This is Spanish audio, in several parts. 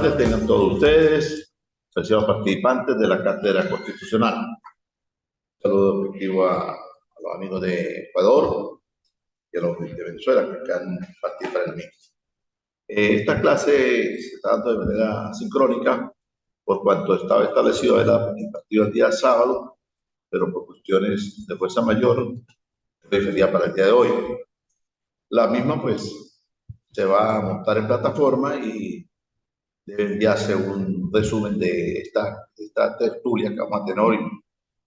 tardes tengan todos ustedes, apreciados participantes de la Cátedra Constitucional. Un saludo efectivo a los amigos de Ecuador y a los de Venezuela que han participado en el mismo. Esta clase se está dando de manera sincrónica por cuanto estaba establecido la participativa el día sábado, pero por cuestiones de fuerza mayor, refería para el día de hoy. La misma, pues, se va a montar en plataforma y debe enviarse un resumen de esta tertulia que vamos a tener hoy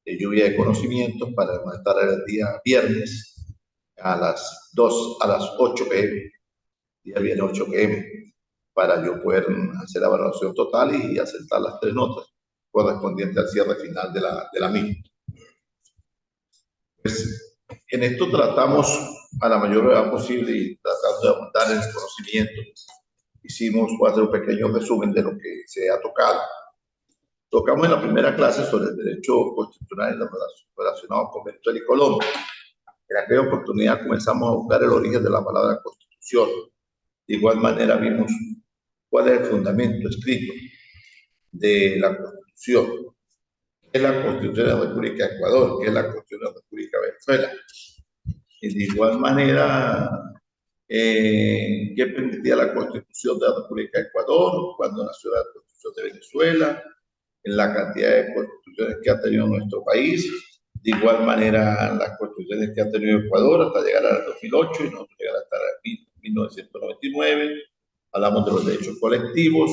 de lluvia de conocimientos para estar el día viernes a las 8 p.m. Día viernes 8 p.m. para yo poder hacer la evaluación total y aceptar las 3 notas correspondientes al cierre final de la misma. Pues, en esto tratamos a la mayor brevedad posible y tratando de aumentar el conocimiento. Voy a hacer un pequeño resumen de lo que se ha tocado. Tocamos en la primera clase sobre el derecho constitucional relacionado con Venezuela y Colombia. En aquella oportunidad comenzamos a buscar el origen de la palabra constitución. De igual manera vimos cuál es el fundamento escrito de la Constitución. ¿Qué es la Constitución de la República de Ecuador? ¿Qué es la Constitución de la República de Venezuela? Y de igual manera, ¿qué permitía la Constitución de la República de Ecuador? ¿Cuándo nació la Constitución de Venezuela? En la cantidad de constituciones que ha tenido nuestro país. De igual manera, las constituciones que ha tenido Ecuador hasta llegar al 2008 y nosotros llegar hasta 1999. Hablamos de los derechos colectivos,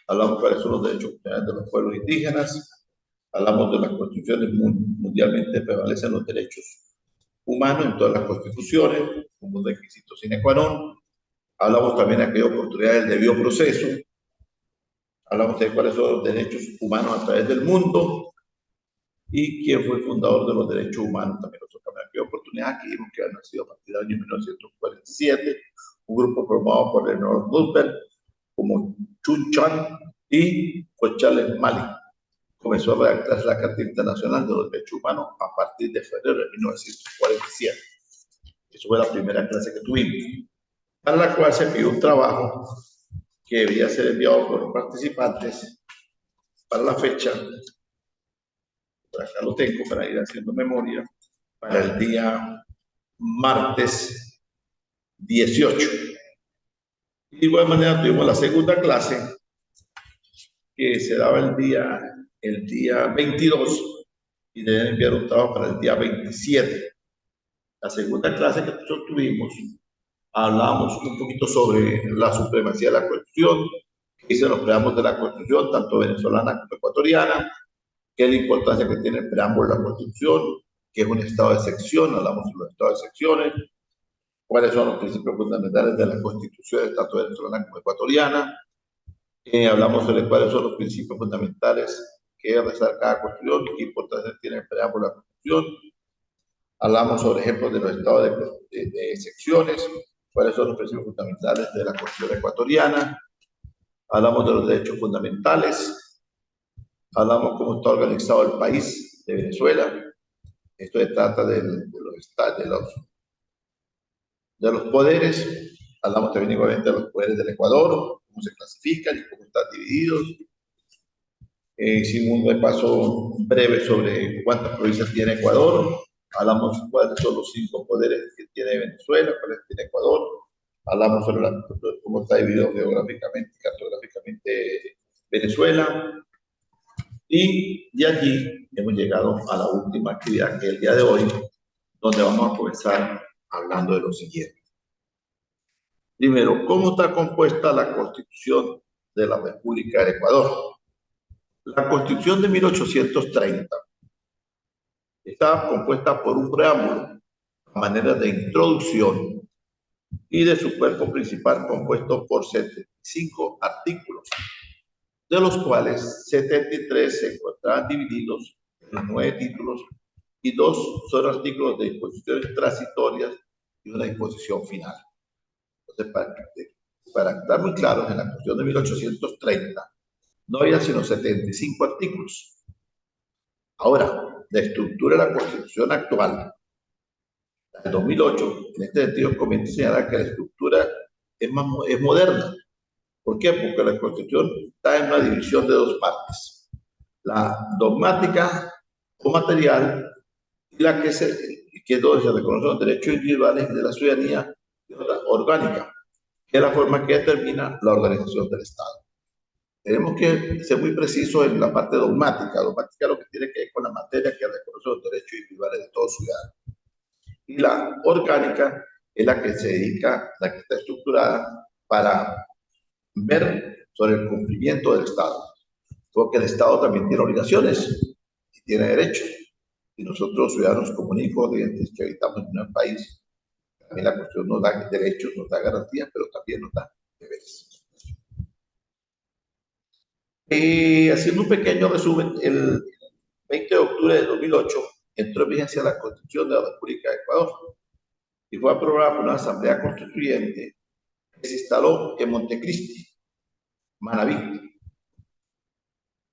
hablamos de cuáles son los derechos de los pueblos indígenas, hablamos de las constituciones mundialmente prevalecen los derechos humanos en todas las constituciones, como un requisito sine qua non. Hablamos también de aquella oportunidad del debido proceso. Hablamos de cuáles son los derechos humanos a través del mundo y quién fue el fundador de los derechos humanos. También nosotros en aquella oportunidad que vimos que ha nacido a partir del año 1947, un grupo formado por Eleanor Roosevelt, como Chun Chan y Charles Mali. Comenzó a redactar la Carta Internacional de los Derechos Humanos a partir de febrero de 1947. Eso fue la primera clase que tuvimos, para la cual se pidió un trabajo que debía ser enviado por los participantes para la fecha, por acá lo tengo para ir haciendo memoria, para el día martes 18. Y de igual manera tuvimos la segunda clase que se daba el día 22 y deben enviar un trabajo para el día 27. La segunda clase que nosotros tuvimos, hablamos un poquito sobre la supremacía de la Constitución, que dicen los preámbulos de la Constitución, tanto venezolana como ecuatoriana, qué es la importancia que tiene el preámbulo de la Constitución, qué es un estado de sección, hablamos de los estados de secciones, cuáles son los principios fundamentales de la Constitución, tanto venezolana como ecuatoriana, hablamos sobre cuáles son los principios fundamentales que debe resaltar cada Constitución, qué importancia tiene el preámbulo de la Constitución. Hablamos sobre ejemplos de los estados de secciones, cuáles son los principios fundamentales de la Constitución ecuatoriana. Hablamos de los derechos fundamentales. Hablamos cómo está organizado el país de Venezuela. Esto se trata de los poderes. Hablamos también igualmente de los poderes del Ecuador, cómo se clasifican y cómo están divididos. Hicimos un repaso breve sobre cuántas provincias tiene Ecuador. Hablamos cuáles son los 5 poderes que tiene Venezuela, cuáles tiene Ecuador. Hablamos sobre cómo está dividido geográficamente y cartográficamente Venezuela. Y de allí hemos llegado a la última actividad, que es el día de hoy, donde vamos a comenzar hablando de lo siguiente. Primero, ¿cómo está compuesta la Constitución de la República del Ecuador? La Constitución de 1830 está compuesta por un preámbulo a manera de introducción y de su cuerpo principal compuesto por 75 artículos, de los cuales 73 se encontraban divididos en los 9 títulos y 2 son artículos de disposiciones transitorias y una disposición final. Entonces, para estar muy claros, en la Constitución de 1830 no había sino 75 artículos. Ahora, la estructura de la Constitución actual, la de 2008, en este sentido, comienza a señalar que la estructura es moderna, ¿Por qué? Porque la Constitución está en una división de dos partes. La dogmática o material y la que es donde se reconocen los derechos individuales de la ciudadanía y otra orgánica, que es la forma que determina la organización del Estado. Tenemos que ser muy precisos en la parte dogmática. Dogmática es lo que tiene que ver con la materia que reconoce los derechos individuales de todos ciudadanos. Y la orgánica es la que se dedica, la que está estructurada para ver sobre el cumplimiento del Estado. Porque el Estado también tiene obligaciones y tiene derechos. Y nosotros, ciudadanos comunes y corrientes que habitamos en un país, también la cuestión nos da derechos, nos da garantías, pero también nos da deberes. Haciendo un pequeño resumen, el 20 de octubre de 2008 entró en vigencia la Constitución de la República de Ecuador y fue aprobada por una asamblea constituyente que se instaló en Montecristi, Manabí,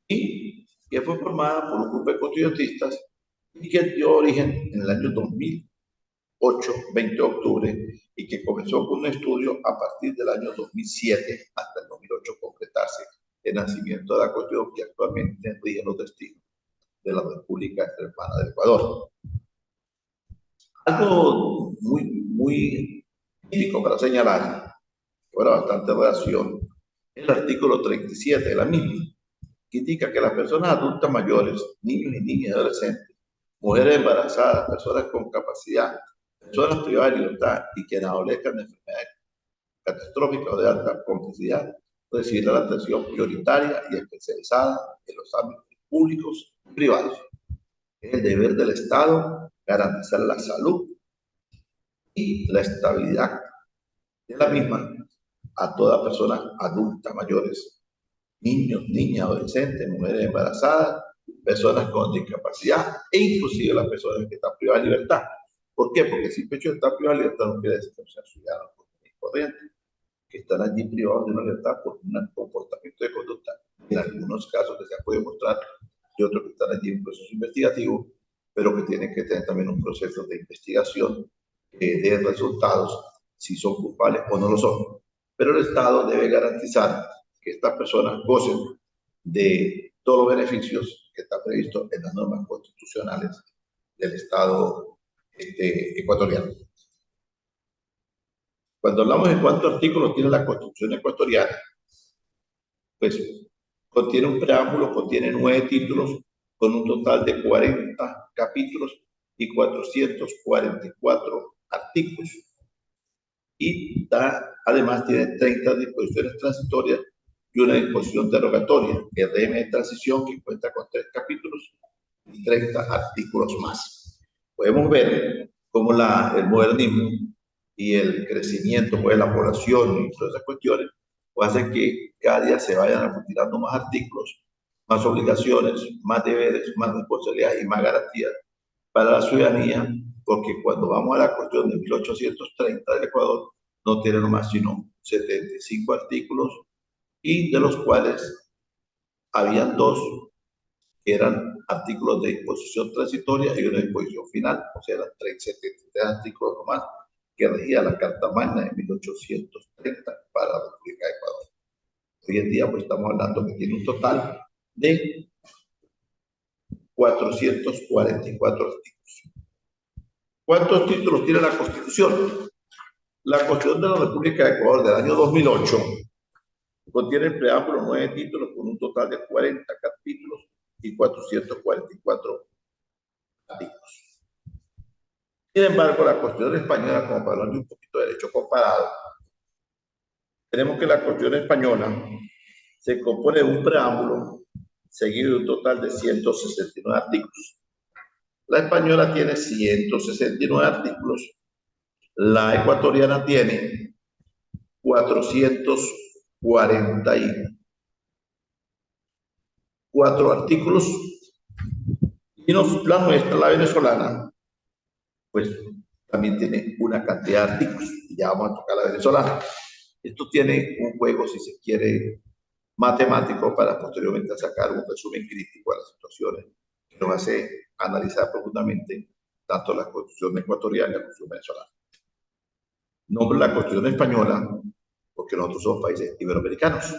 y que fue formada por un grupo de constituyentistas y que dio origen en el año 2008, 20 de octubre, y que comenzó con un estudio a partir del año 2007 hasta el 2008 completarse el nacimiento de la Constitución que actualmente rige los destinos de la República Hermana del Ecuador. Algo muy típico para señalar, que habrá bastante relación, el artículo 37 de la misma, que indica que las personas adultas mayores, niños y niñas adolescentes, mujeres embarazadas, personas con capacidad, personas privadas de libertad y quienes adolezcan de enfermedades catastróficas o de alta complejidad, recibirán la atención prioritaria y especializada en los ámbitos públicos y privados. Es el deber del Estado garantizar la salud y la estabilidad de la misma a toda persona adulta, mayores, niños, niñas, adolescentes, mujeres embarazadas, personas con discapacidad e inclusive las personas que están privadas de libertad. ¿Por qué? Porque si pecho está privado de libertad no quiere decir que sean ciudadanos corrientes, que están allí privados de una libertad por un comportamiento de conducta. En algunos casos que se ha podido mostrar y otros que están allí en un proceso investigativo, pero que tienen que tener también un proceso de investigación de resultados si son culpables o no lo son. Pero el Estado debe garantizar que estas personas gocen de todos los beneficios que están previstos en las normas constitucionales del Estado ecuatoriano. Cuando hablamos de cuántos artículos tiene la Constitución ecuatoriana, pues contiene un preámbulo, contiene 9 títulos, con un total de 40 capítulos y 444 artículos. Y además tiene 30 disposiciones transitorias y una disposición derogatoria, el régimen de transición que cuenta con 3 capítulos y 30 artículos más. Podemos ver cómo el modernismo y el crecimiento de la población y todas esas cuestiones pues hace que cada día se vayan retirando más artículos, más obligaciones, más deberes, más responsabilidades y más garantías para la ciudadanía, porque cuando vamos a la cuestión de 1830 del Ecuador, no tiene nomás sino 75 artículos y de los cuales habían 2 que eran artículos de disposición transitoria y una disposición final, o sea, eran 73 artículos nomás que regía la Carta Magna de 1830 para la República de Ecuador. Hoy en día pues estamos hablando que tiene un total de 444 artículos. ¿Cuántos títulos tiene la Constitución? La Constitución de la República de Ecuador del año 2008 contiene el preámbulo 9 títulos con un total de 40 capítulos y 444 artículos. Sin embargo, la Constitución española, como para hablar de un poquito de derecho comparado, tenemos que la Constitución española se compone de un preámbulo seguido de un total de 169 artículos. La española tiene 169 artículos, la ecuatoriana tiene 444 artículos y la nuestra, la venezolana, pues también tiene una cantidad de artículos. Ya vamos a tocar la venezolana. Esto tiene un juego, si se quiere, matemático para posteriormente sacar un resumen crítico a las situaciones que nos hace analizar profundamente tanto la Constitución ecuatoriana como la Constitución venezolana. Nombre la Constitución española porque nosotros somos países iberoamericanos.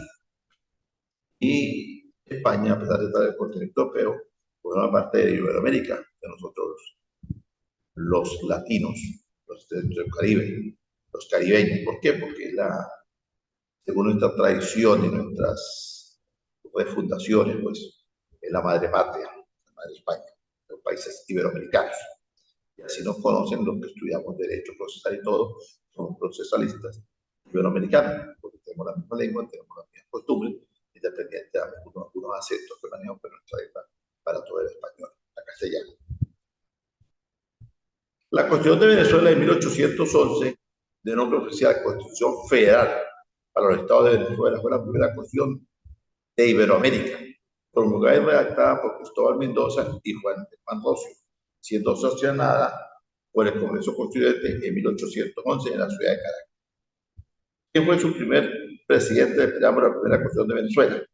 Y España, a pesar de estar en el continente europeo, forma parte de Iberoamérica, de nosotros los latinos, los del Caribe, los caribeños. ¿Por qué? Porque según nuestra tradición y nuestras refundaciones, pues es la madre patria, la madre España, los países iberoamericanos. Y así nos conocen los que estudiamos Derecho Procesal y todo, somos procesalistas iberoamericanos, porque tenemos la misma lengua, tenemos las mismas costumbres, independiente de algunos acentos que manejamos, pero nuestra lengua para todo el español, la castellana. La Constitución de Venezuela de 1811, de nombre oficial Constitución Federal para los estados de Venezuela, fue la primera constitución de Iberoamérica, promulgada y redactada por Cristóbal Mendoza y Juan Rosio, siendo sancionada por el Congreso Constituyente en 1811 en la ciudad de Caracas. ¿Quién fue su primer presidente de la primera Constitución de Venezuela?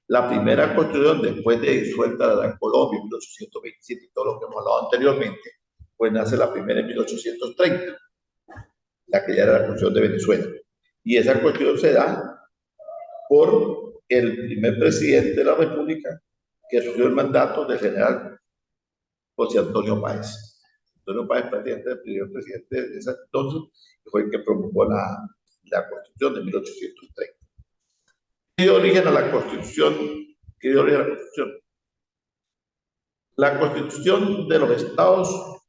La primera Constitución, después de disuelta la Gran Colombia en 1827 y todo lo que hemos hablado anteriormente, pues nace la primera en 1830, la que ya era la Constitución de Venezuela. Y esa Constitución se da por el primer presidente de la República que asumió el mandato del general José Antonio Páez. Antonio Páez, prácticamente el primer presidente de ese entonces, fue el que promulgó la Constitución de 1830. ¿Qué dio origen a la Constitución? ¿Qué dio origen a la Constitución? La Constitución de los Estados,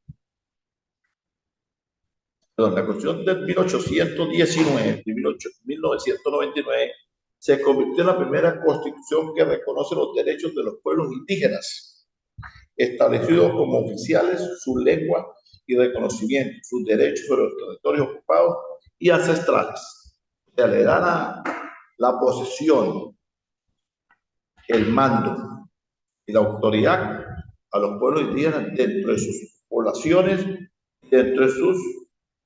perdón, la Constitución de 1819, de 1999, se convirtió en la primera constitución que reconoce los derechos de los pueblos indígenas, establecidos como oficiales su lengua y reconocimiento, sus derechos sobre los territorios ocupados y ancestrales. O sea, le da la posesión, el mando y la autoridad a los pueblos indígenas dentro de sus poblaciones, dentro de sus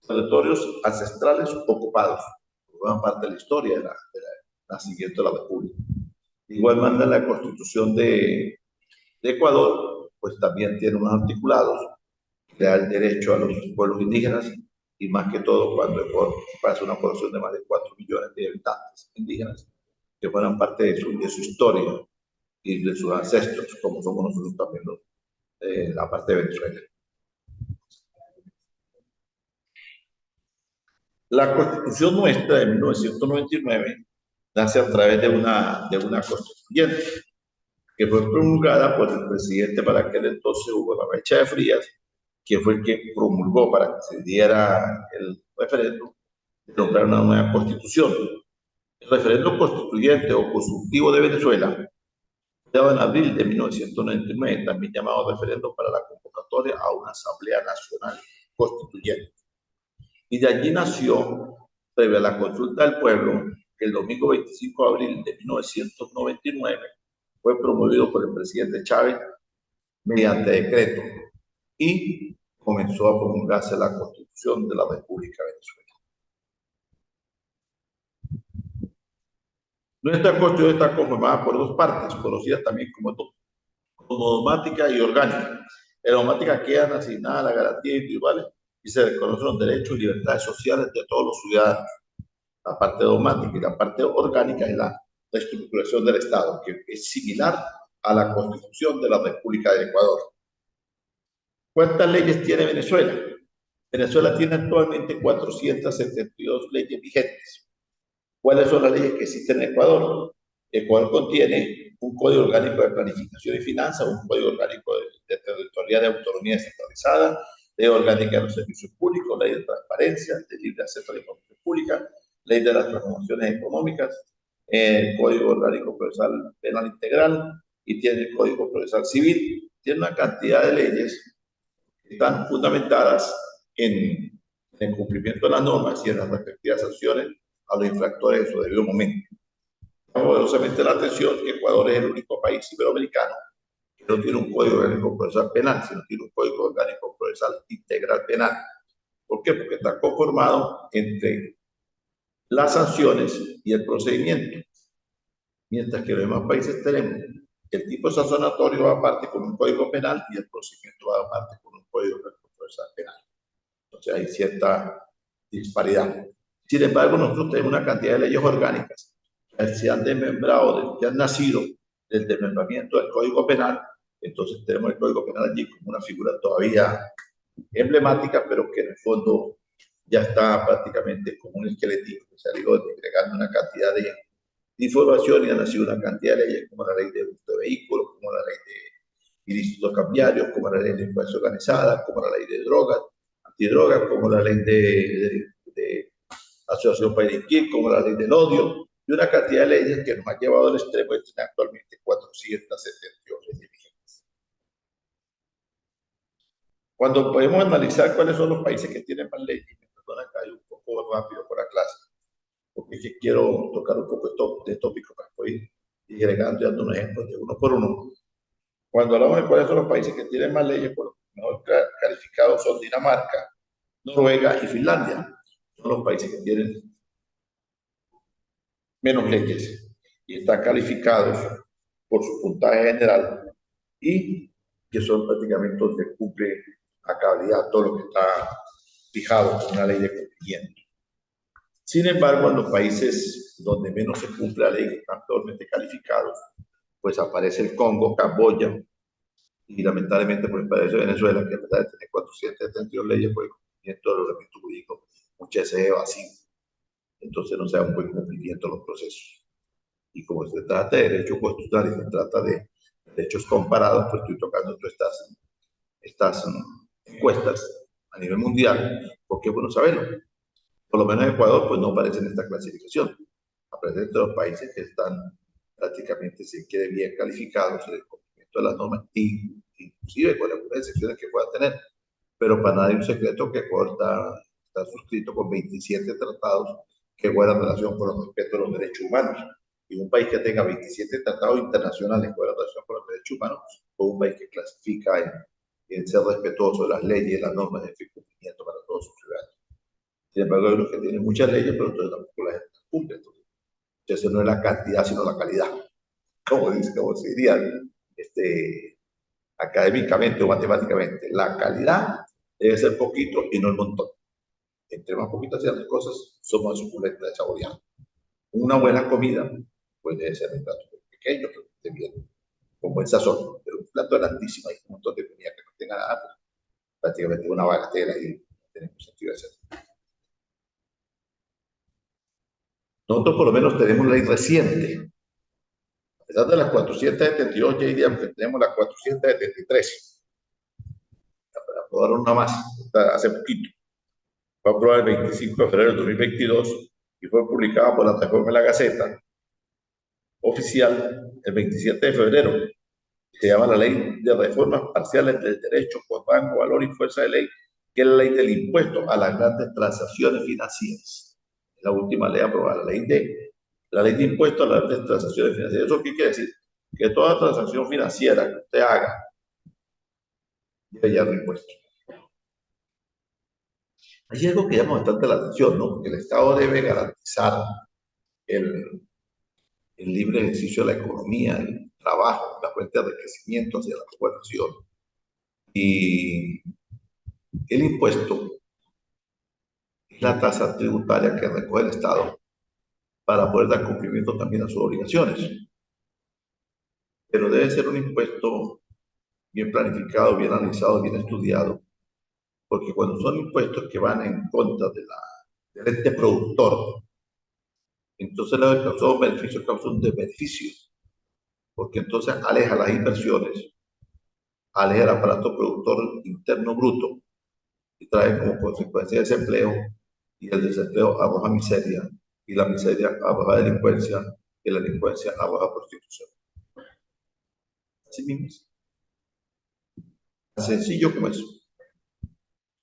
territorios ancestrales ocupados. Forman parte de la historia de nacimiento de la República. De igual manera, la Constitución de Ecuador, pues también tiene unos articulados que da el derecho a los pueblos indígenas, y más que todo cuando Ecuador pasa una población de más de 4 millones de habitantes indígenas, que forman parte de su historia y de sus ancestros, como somos nosotros también la parte de Venezuela. La Constitución nuestra de 1999 nace a través de una constituyente que fue promulgada por el presidente para aquel entonces, Hugo Barracha de Frías, que fue el que promulgó para que se diera el referéndum de nombrar una nueva constitución. El referéndum constituyente o consultivo de Venezuela, dado en abril de 1999, también llamado referéndum para la convocatoria a una Asamblea Nacional Constituyente. Y de allí nació, previo a la consulta del pueblo, que el domingo 25 de abril de 1999 fue promovido por el presidente Chávez mediante decreto y comenzó a promulgarse la Constitución de la República de Venezuela. Nuestra Constitución está conformada por dos partes, conocidas también como dogmática y orgánica. En la dogmática quedan asignadas las garantías individuales y se reconocen los derechos y libertades sociales de todos los ciudadanos. La parte dogmática y la parte orgánica es la estructuración del Estado, que es similar a la Constitución de la República de Ecuador. ¿Cuántas leyes tiene Venezuela? Venezuela tiene actualmente 472 leyes vigentes. ¿Cuáles son las leyes que existen en Ecuador? Ecuador contiene un Código Orgánico de Planificación y Finanzas, un Código Orgánico de Territorial de Autonomía Descentralizada, Ley Orgánica de los Servicios Públicos, Ley de Transparencia, de Libre Acceso a la Información Pública, Ley de las Transformaciones Económicas, el Código Orgánico Procesal Penal Integral y tiene el Código Procesal Civil. Tiene una cantidad de leyes que están fundamentadas en el cumplimiento de las normas y en las respectivas sanciones a los infractores en su debido momento. Poderosamente la atención que Ecuador es el único país iberoamericano que no tiene un Código Orgánico Procesal Penal, sino tiene un Código Orgánico Procesal Integral Penal. ¿Por qué? Porque está conformado entre las sanciones y el procedimiento. Mientras que los demás países tenemos el tipo sancionatorio va aparte con un código penal y el procedimiento va aparte con un código procesal penal. Entonces hay cierta disparidad. Sin embargo, nosotros tenemos una cantidad de leyes orgánicas que se han desmembrado, que han nacido del desmembramiento del Código Penal. Entonces tenemos el Código Penal allí como una figura todavía emblemática, pero que en el fondo ya está prácticamente como un esqueleto que se ha ido agregando una cantidad de información y ha nacido una cantidad de leyes como la ley de uso de vehículos, como la ley de ilícitos cambiarios, como la ley de delincuencia organizada, como la ley de drogas, antidrogas, como la ley de asociación para delinquir, como la ley del odio, y una cantidad de leyes que nos ha llevado al extremo de tener actualmente 478 leyes vigentes. Cuando podemos analizar cuáles son los países que tienen más leyes, me perdona que hay un poco rápido por la clase, porque es que quiero tocar un poco de tópico que estoy agregando y dando un ejemplo de uno por uno. Cuando hablamos de cuáles son los países que tienen más leyes, por mejor calificados son Dinamarca, Noruega y Finlandia. Son los países que tienen menos leyes y están calificados por su puntaje general y que son prácticamente donde cumple a cabalidad todo lo que está fijado en una ley de cumplimiento. Sin embargo, en los países donde menos se cumple la ley, que están actualmente calificados, pues aparece el Congo, Camboya, y lamentablemente pues parece Venezuela, que a pesar de tener 472 leyes por el cumplimiento del ordenamiento jurídico, muchas veces es vacío. Entonces no se da un buen cumplimiento de los procesos. Y como se trata de derecho constitucional y se trata de derechos comparados, pues estoy tocando todas estas encuestas a nivel mundial, porque es bueno saberlo. Por lo menos Ecuador pues no aparece en esta clasificación. Aparece entre los países que están prácticamente, si quiere, bien calificados en el cumplimiento de las normas, inclusive con algunas excepciones que puedan tener. Pero para nadie es un secreto que Ecuador está suscrito con 27 tratados que guardan relación con el respeto de los derechos humanos. Y un país que tenga 27 tratados internacionales que guardan relación con los derechos humanos, o un país que clasifica en ser respetuoso de las leyes y las normas de cumplimiento para todos sus ciudadanos. Sin embargo, hay unos que tienen muchas leyes, pero entonces tampoco las cumplen. Entonces, no es la cantidad, sino la calidad. Como se diría académicamente o matemáticamente, la calidad debe ser poquito y no el montón. Entre más poquitas sean las cosas, son más suculentas de saborear. Una buena comida puede ser un plato pequeño, pero que esté bien, con buen sazón, pero un plato grandísimo y un montón de comida que no tenga nada, pues, prácticamente una bagatela y no tenemos sentido de hacer. Nosotros por lo menos tenemos ley reciente. A pesar de las 472, ya diríamos que tenemos las 473. Para probar una más, hace poquito. Fue aprobada el 25 de febrero de 2022 y fue publicada por la Reforma de la Gaceta Oficial el 27 de febrero. Se llama la Ley de Reformas Parciales del Derecho por rango, valor y fuerza de ley, que es la ley del impuesto a las grandes transacciones financieras. La última ley aprobada, la ley de impuesto a las grandes transacciones financieras. ¿Eso qué quiere decir? Que toda transacción financiera que usted haga debe llevar un impuesto. Hay algo que llama bastante la atención, ¿no? Porque el Estado debe garantizar el libre ejercicio de la economía, el trabajo, la fuente de enriquecimiento hacia la población. Y el impuesto es la tasa tributaria que recoge el Estado para poder dar cumplimiento también a sus obligaciones. Pero debe ser un impuesto bien planificado, bien analizado, bien estudiado, porque cuando son impuestos que van en contra del ente productor, entonces la causó un beneficio, causa un desbeneficio, porque entonces aleja las inversiones, aleja el aparato productor interno bruto y trae como consecuencia desempleo, y el desempleo arroja miseria, y la miseria arroja delincuencia, y la delincuencia arroja prostitución. Así mismo es. Tan sencillo como eso.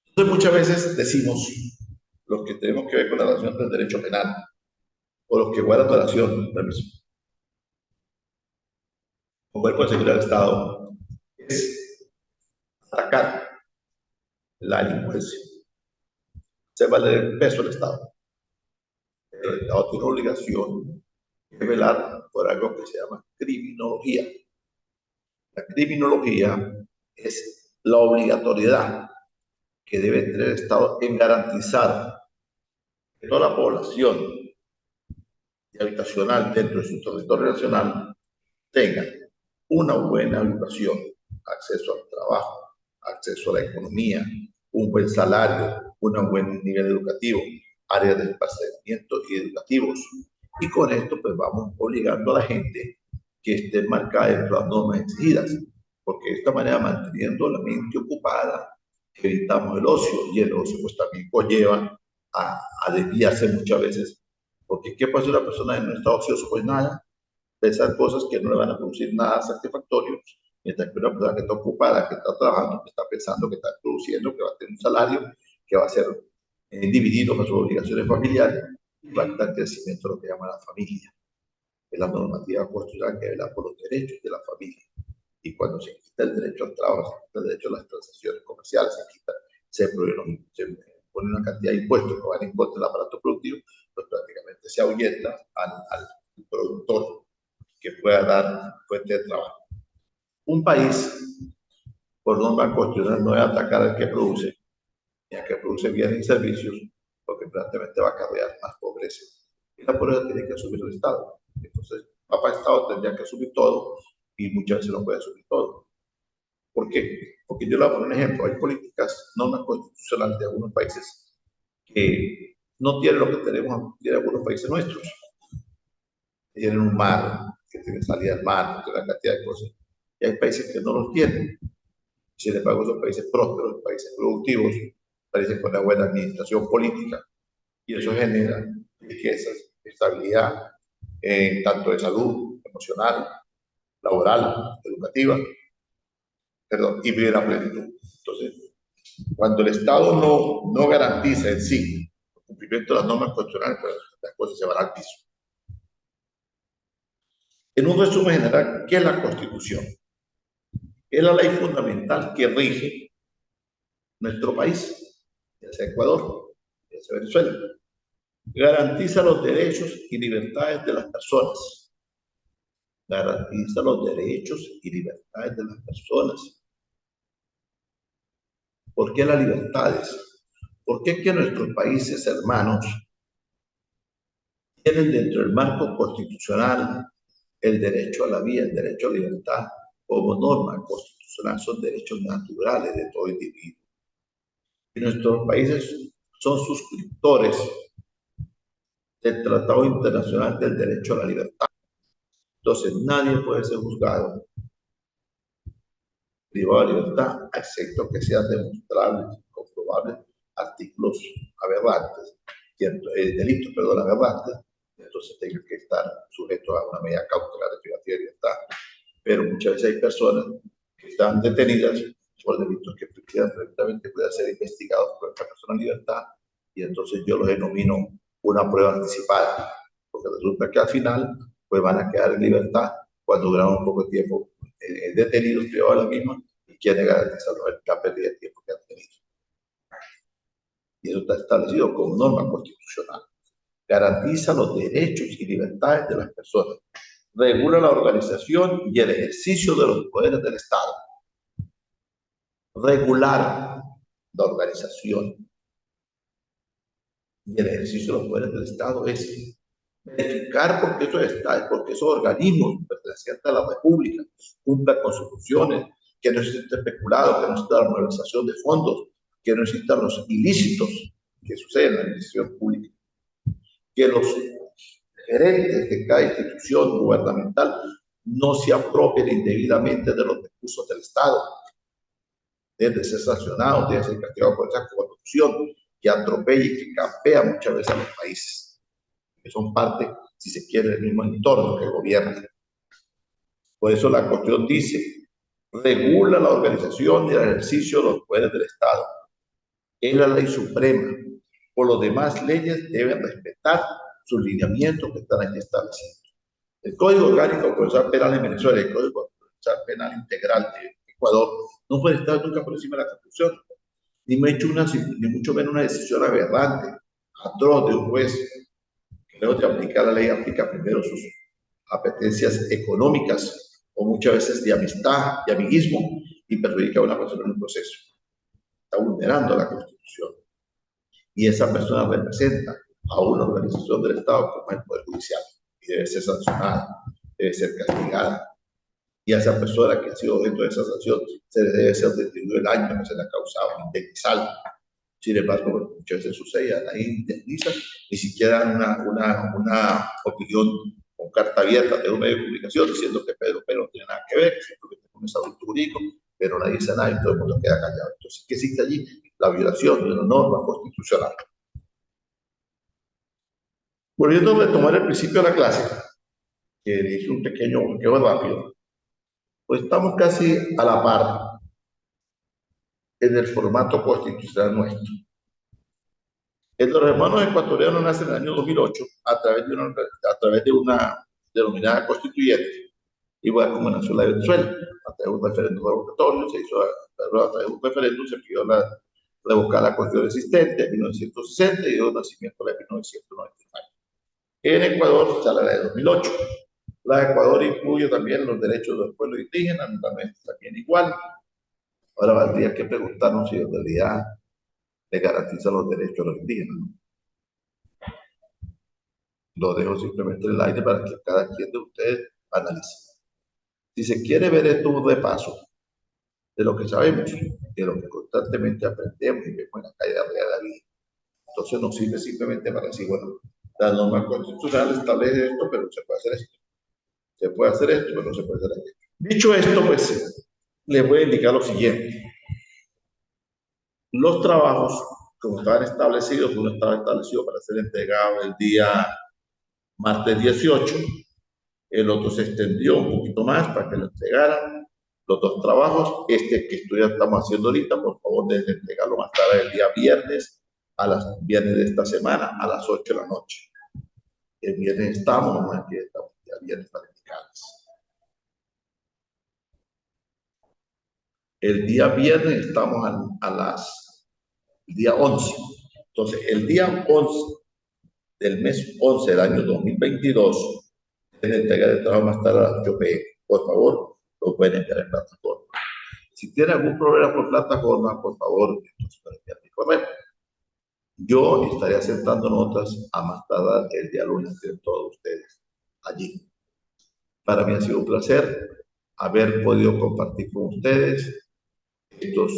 Entonces muchas veces decimos, los que tenemos que ver con la relación del derecho penal, o los que guardan relación, permiso, con cuerpo de seguridad del Estado, es atacar la delincuencia. Se vale el peso del Estado. Pero el Estado tiene obligación de velar por algo que se llama criminología. La criminología es la obligatoriedad que debe tener el Estado en garantizar que toda la población habitacional dentro de su territorio nacional tenga una buena educación, acceso al trabajo, acceso a la economía, un buen salario, un buen nivel educativo, áreas de esparcimiento y educativos. Y con esto pues vamos obligando a la gente que esté marcada dentro de las normas exigidas, porque de esta manera manteniendo la mente ocupada, evitamos el ocio, y el ocio pues también conlleva a desviarse muchas veces, porque ¿qué pasa si una persona en un estado ocioso? Pues nada, pensar cosas que no le van a producir nada satisfactorio, mientras que una persona que está ocupada, que está trabajando, que está pensando, que está produciendo, que va a tener un salario, que va a ser dividido con sus obligaciones familiares, y va a estar crecimiento de lo que llama la familia. Es la normativa constitucional que vela por los derechos de la familia. Y cuando se quita el derecho al trabajo, se quita el derecho a las transacciones comerciales, se pone una cantidad de impuestos que van en contra del aparato productivo, pues prácticamente se ahuyenta al productor que pueda dar fuente de trabajo. Un país, por norma constitucional, no debe atacar al que produce, ni al que produce bienes y servicios, porque prácticamente va a acarrear más pobreza. Y la pobreza tiene que asumir el Estado. Entonces, papá Estado tendría que asumir todo, y muchas veces no puede asumir todo. ¿Por qué? Porque yo le voy a poner un ejemplo. Hay políticas, normas constitucionales de algunos países que no tienen lo que tienen algunos países nuestros. Tienen un mar, que tienen salida al mar, que una cantidad de cosas. Y hay países que no los tienen. Sin embargo, son países prósperos, países productivos, países con una buena administración política. Y eso genera riquezas, estabilidad, tanto de salud, emocional, laboral, educativa, perdón, y vivir a plenitud. Entonces, cuando el Estado no garantiza en sí el cumplimiento de las normas constitucionales, pues las cosas se van al piso. En un resumen general, ¿qué es la Constitución? Es la ley fundamental que rige nuestro país, ya sea Ecuador, ya sea Venezuela. Garantiza los derechos y libertades de las personas. Garantiza los derechos y libertades de las personas. ¿Por qué las libertades? Porque es que nuestros países hermanos tienen dentro del marco constitucional el derecho a la vida, el derecho a la libertad, como norma constitucional, son derechos naturales de todo individuo. Y nuestros países son suscriptores del Tratado Internacional del Derecho a la Libertad. Entonces, nadie puede ser juzgado privado de libertad, excepto que sean demostrables, comprobables, artículos aberrantes, delitos, perdón, aberrantes, entonces tenga que estar sujeto a una medida cautelar de privacidad de libertad. Pero muchas veces hay personas que están detenidas por delitos que perfectamente puedan ser investigados por esta persona en libertad, y entonces yo los denomino una prueba anticipada, porque resulta que al final pues van a quedar en libertad cuando duran un poco de tiempo detenidos, privados de la misma, y quieren garantizar la pérdida de tiempo que han tenido. Y eso está establecido como norma constitucional. Garantiza los derechos y libertades de las personas. Regula la organización y el ejercicio de los poderes del Estado. Regular la organización y el ejercicio de los poderes del Estado es verificar porque esos organismos pertenecientes a la República cumplan con sus funciones, que no exista especulado, que no exista la malversación de fondos, que no existan los ilícitos que suceden en la administración pública, que los gerentes de cada institución gubernamental no se apropien indebidamente de los recursos del Estado, deben ser sancionados, deben ser castigados por esa corrupción que atropella y que campea muchas veces a los países, que son parte, si se quiere, del mismo entorno que gobierna. Por eso la Constitución dice, regula la organización y el ejercicio de los poderes del Estado. Es la ley suprema. Por lo demás, leyes deben respetar sus lineamientos que están aquí establecidos. El Código Orgánico Procesal Penal en Venezuela, el Código Procesal Penal Integral de Ecuador, no puede estar nunca por encima de la Constitución, ni mucho menos una decisión aberrante, atroz de un juez que luego de aplicar la ley aplica primero sus apetencias económicas o muchas veces de amistad y amiguismo y perjudica a una persona en un proceso. Está vulnerando la Constitución. Y esa persona representa a una organización del Estado como el Poder Judicial y debe ser sancionada, debe ser castigada. Y a esa persona que ha sido objeto de esa sanción se le debe ser destituido el año que se le ha causado, indemnizado. Sin embargo, muchas veces sucede, la indemniza, ni siquiera una opinión con carta abierta de un medio de comunicación diciendo que Pedro Pérez no tiene nada que ver, que simplemente es un adulto jurídico, pero nadie dice nada y todo el mundo queda callado. Entonces, ¿qué existe allí? La violación de una norma constitucional. Volviendo a retomar el principio de la clase, que dije un pequeño bloqueo rápido, pues estamos casi a la par en el formato constitucional nuestro. Los hermanos ecuatorianos nacen en el año 2008 a través de una denominada constituyente, igual como nació la de Venezuela, a través de un referéndum revocatorio, se hizo a través de un referéndum, se pidió revocar la constitución existente en 1960 y dio nacimiento a la de 1999. En Ecuador está la de 2008. La de Ecuador incluye también los derechos de los pueblos indígenas, también igual. Ahora valdría que preguntarnos si en realidad le garantiza los derechos a los indígenas. Lo dejo simplemente en el aire para que cada quien de ustedes analice. Si se quiere ver esto un repaso de lo que sabemos, de lo que constantemente aprendemos y vemos en la calle de la vida, entonces nos sirve simplemente para decir, bueno, la norma constitucional establece esto, pero se puede hacer esto. Se puede hacer esto, pero no se puede hacer aquello. Dicho esto, pues, les voy a indicar lo siguiente. Los trabajos, como estaban establecidos, uno estaba establecido para ser entregado el día martes 18, el otro se extendió un poquito más para que lo entregaran. Los dos trabajos, que estamos haciendo ahorita, por favor, deben entregarlo más tarde el día viernes, viernes de esta semana, a las 8 de la noche. El viernes estamos, no es que estamos, ya viernes para entregarles. El día viernes estamos el día 11. Entonces, el día 11 del mes 11 del año 2022, en la entrega de trabajo más tarde a las 8 p.m. Por favor, lo pueden enviar en plataforma. Si tienen algún problema por plataforma, por favor, entonces pueden enviar mi correo. Yo estaré aceptando notas a más tardar el día lunes de todos ustedes allí. Para mí ha sido un placer haber podido compartir con ustedes estos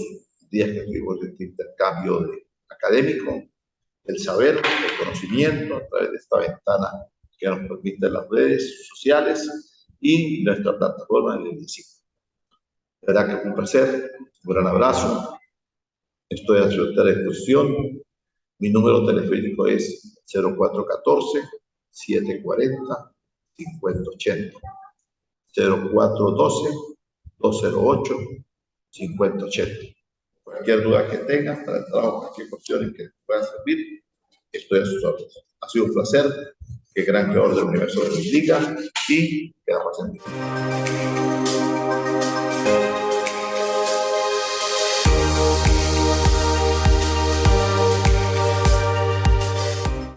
días que tuvimos este intercambio académico, el saber, el conocimiento a través de esta ventana que nos permiten las redes sociales y nuestra plataforma del municipio. De verdad que fue un placer, un gran abrazo, estoy a su entera disposición. Mi número telefónico es 0414-740-5080, 0412-208-5080. Cualquier duda que tengan para el trabajo, cualquier cuestión en que pueda servir, estoy a sus órdenes. Ha sido un placer, que gran creador del universo les bendiga y que la pasen bien.